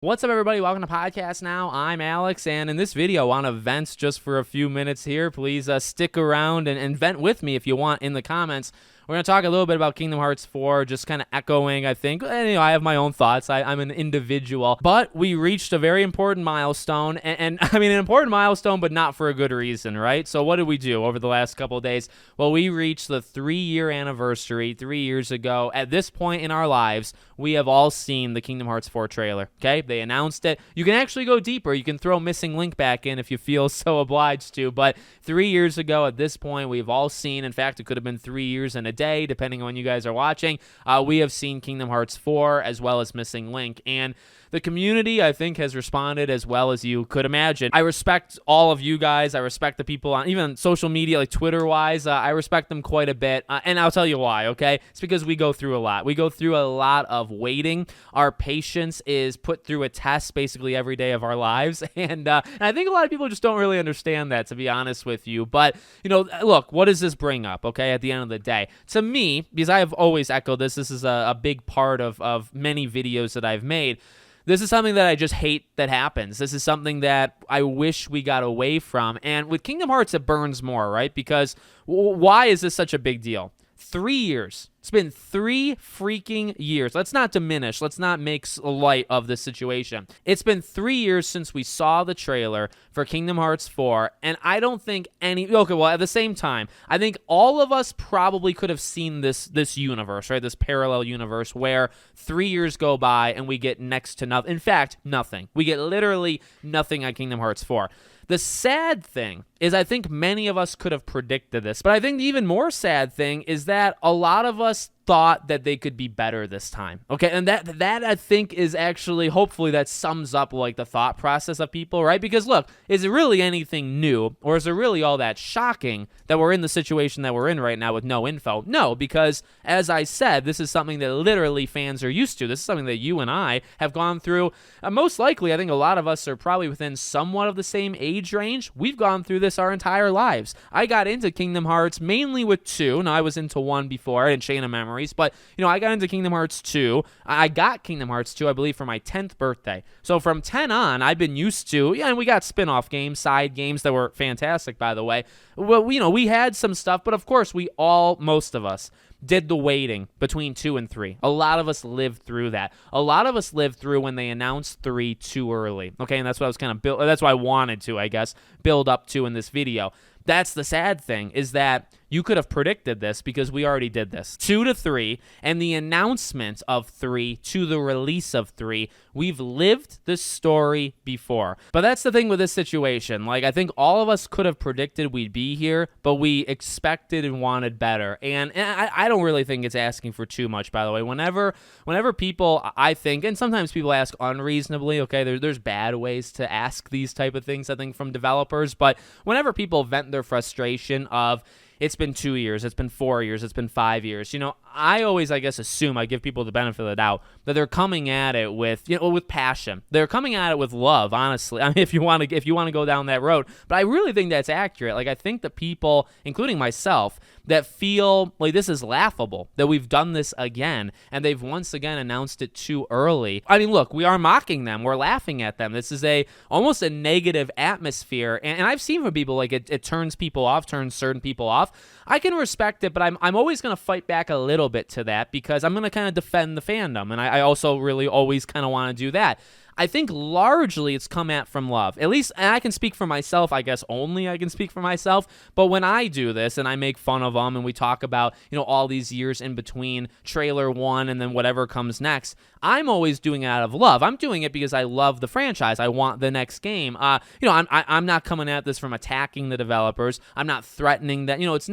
What's up, everybody? Welcome to Podcast Now. I'm Alex, and in this video on events, just for a few minutes here, please stick around and vent with me if you want in the comments. We're going to talk a little bit about Kingdom Hearts 4, just kind of echoing, I think. And, I have my own thoughts. I'm an individual. But we reached a very important milestone, and I mean, an important milestone, but not for a good reason, right? So what did we do over the last couple of days? Well, we reached the 3-year anniversary 3 years ago. At this point in our lives, we have all seen the Kingdom Hearts 4 trailer, okay? They announced it. You can actually go deeper. You can throw Missing Link back in if you feel so obliged to. But 3 years ago, at this point, we've all seen, in fact, it could have been 3 years and a day, depending on when you guys are watching. We have seen Kingdom Hearts 4 as well as Missing Link. And the community, I think, has responded as well as you could imagine. I respect all of you guys. I respect the people on even social media, like Twitter-wise. I respect them quite a bit. And I'll tell you why, okay? It's because we go through a lot. We go through a lot of waiting. Our patience is put through a test basically every day of our lives. And I think a lot of people just don't really understand that, to be honest with you. But, look, what does this bring up, okay, at the end of the day? To me, because I have always echoed this is a big part of many videos that I've made. This is something that I just hate that happens. This is something that I wish we got away from. And with Kingdom Hearts, it burns more, right? Because why is this such a big deal? 3 years. It's been 3 freaking years. Let's not diminish. Let's not make light of this situation. It's been 3 years since we saw the trailer for Kingdom Hearts 4, and I don't think at the same time, I think all of us probably could have seen this universe, right? This parallel universe where 3 years go by and we get next to nothing. In fact, nothing. We get literally nothing on Kingdom Hearts 4. The sad thing is I think many of us could have predicted this, but I think the even more sad thing is that a lot of us thought that they could be better this time. Okay, and that I think is actually, hopefully that sums up like the thought process of people, right? Because look, is it really anything new, or is it really all that shocking that we're in the situation that we're in right now with no info? No, because as I said, this is something that literally fans are used to. This is something that you and I have gone through. Most likely, I think a lot of us are probably within somewhat of the same age range. We've gone through this our entire lives. I got into Kingdom Hearts mainly with 2. Now, I was into 1 before, and Chain of Memories. But, I got into Kingdom Hearts 2. I got Kingdom Hearts 2, I believe, for my 10th birthday. So from 10 on, I've been used to, and we got spin-off games, side games that were fantastic, by the way. Well, we had some stuff, but of course, most of us, did the waiting between 2 and 3. A lot of us lived through that. A lot of us lived through when they announced 3 too early. Okay, and that's what I was that's what I wanted to, I guess, build up to in this video. That's the sad thing, is that you could have predicted this because we already did this. 2 to 3, and the announcement of 3 to the release of 3, we've lived this story before. But that's the thing with this situation. Like, I think all of us could have predicted we'd be here, but we expected and wanted better. And I don't really think it's asking for too much, by the way. Whenever people, I think, and sometimes people ask unreasonably, okay, there's bad ways to ask these type of things, I think, from developers, but whenever people vent their frustration of, it's been 2 years, it's been 4 years, it's been 5 years. I always, I guess, assume, I give people the benefit of the doubt, that they're coming at it with passion. They're coming at it with love, honestly. I mean, if you want to go down that road. But I really think that's accurate. Like, I think the people, including myself, that feel like this is laughable, that we've done this again, and they've once again announced it too early. I mean, look, we are mocking them. We're laughing at them. This is almost a negative atmosphere. And I've seen from people, like, it turns people off, turns certain people off. I can respect it, but I'm always going to fight back a little bit to that because I'm going to kind of defend the fandom, and I also really always kind of want to do that. I think largely it's come at from love. At least, and I can speak for myself, I guess only I can speak for myself, but when I do this and I make fun of them and we talk about, all these years in between trailer 1 and then whatever comes next, I'm always doing it out of love. I'm doing it because I love the franchise. I want the next game. I'm not coming at this from attacking the developers. I'm not threatening that. It's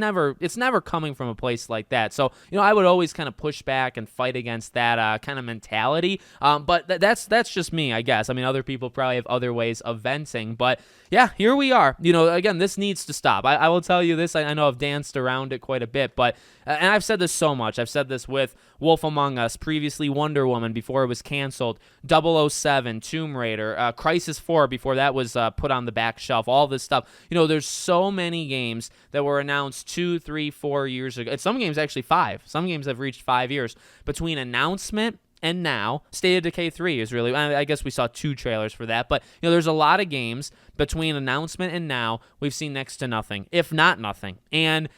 never coming from a place like that. So, I would always kind of push back and fight against that kind of mentality. But that's just me, I guess. I mean, other people probably have other ways of venting, but yeah, here we are. Again, this needs to stop. I will tell you this. I know I've danced around it quite a bit, but, and I've said this so much. I've said this with Wolf Among Us, previously Wonder Woman before it was canceled, 007, Tomb Raider, Crisis 4 before that was put on the back shelf, all this stuff. There's so many games that were announced 2, 3, 4 years ago. And some games actually 5. Some games have reached 5 years between announcement and now. State of Decay 3 is really, I guess we saw 2 trailers for that, but there's a lot of games between announcement and now we've seen next to nothing, if not nothing. And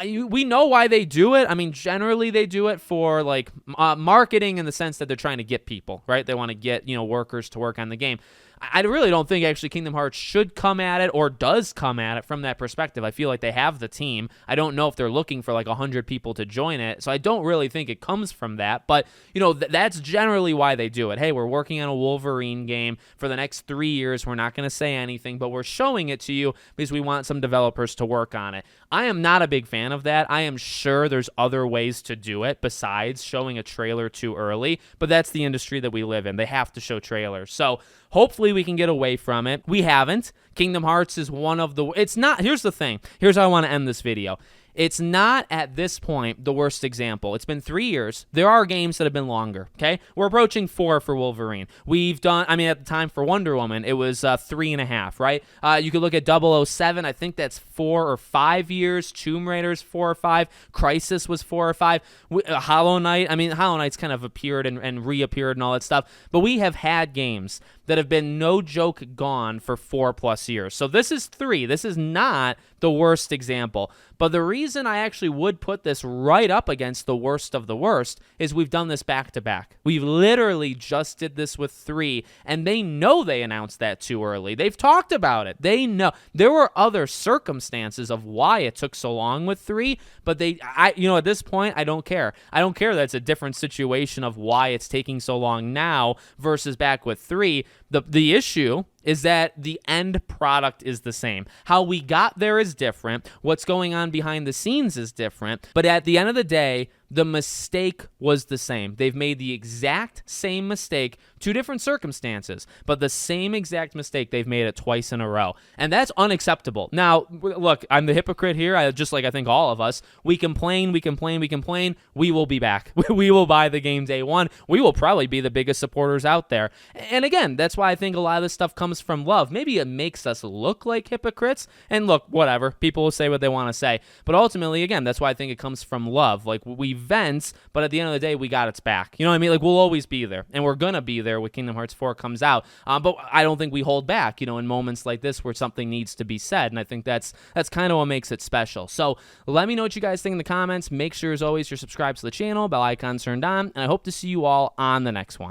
we know why they do it. I mean, generally they do it for like marketing in the sense that they're trying to get people, right? They want to get, workers to work on the game. I really don't think actually Kingdom Hearts should come at it or does come at it from that perspective. I feel like they have the team. I don't know if they're looking for like 100 people to join it, so I don't really think it comes from that. But, that's generally why they do it. Hey, we're working on a Wolverine game for the next 3 years. We're not going to say anything, but we're showing it to you because we want some developers to work on it. I am not a big fan of that. I am sure there's other ways to do it besides showing a trailer too early, but that's the industry that we live in. They have to show trailers. So hopefully we can get away from it. We haven't. Kingdom Hearts is one of the... It's not... Here's the thing. Here's how I want to end this video. It's not, at this point, the worst example. It's been 3 years. There are games that have been longer, okay? We're approaching 4 for Wolverine. We've done, at the time for Wonder Woman, it was 3.5, right? You could look at 007. I think that's 4 or 5 years. Tomb Raider's 4 or 5. Crisis was 4 or 5. Hollow Knight, Hollow Knight's kind of appeared and reappeared and all that stuff. But we have had games that have been, no joke, gone for 4+ years. So this is 3. This is not the worst example. But the reason I actually would put this right up against the worst of the worst is we've done this back-to-back. We've literally just did this with 3, and they know they announced that too early. They've talked about it. They know. There were other circumstances of why it took so long with 3, but at this point, I don't care. I don't care that it's a different situation of why it's taking so long now versus back with 3. The issue is that the end product is the same. How we got there is different. What's going on behind the scenes is different. But at the end of the day, the mistake was the same. They've made the exact same mistake, 2 different circumstances, but the same exact mistake. They've made it twice in a row, and that's unacceptable. Now, look, I'm the hypocrite here, just like I think all of us. We complain. We will be back. We will buy the game day one. We will probably be the biggest supporters out there. And again, that's why I think a lot of this stuff comes from love. Maybe it makes us look like hypocrites, and look, whatever. People will say what they want to say, but ultimately, again, that's why I think it comes from love. Like, we vent, but at the end of the day, we got its back. You know what I mean? Like, we'll always be there, and we're gonna be there when Kingdom Hearts 4 comes out. But I don't think we hold back, in moments like this where something needs to be said, and I think that's kind of what makes it special. So let me know what you guys think in the comments. Make sure, as always, you're subscribed to the channel, bell icon turned on, and I hope to see you all on the next one.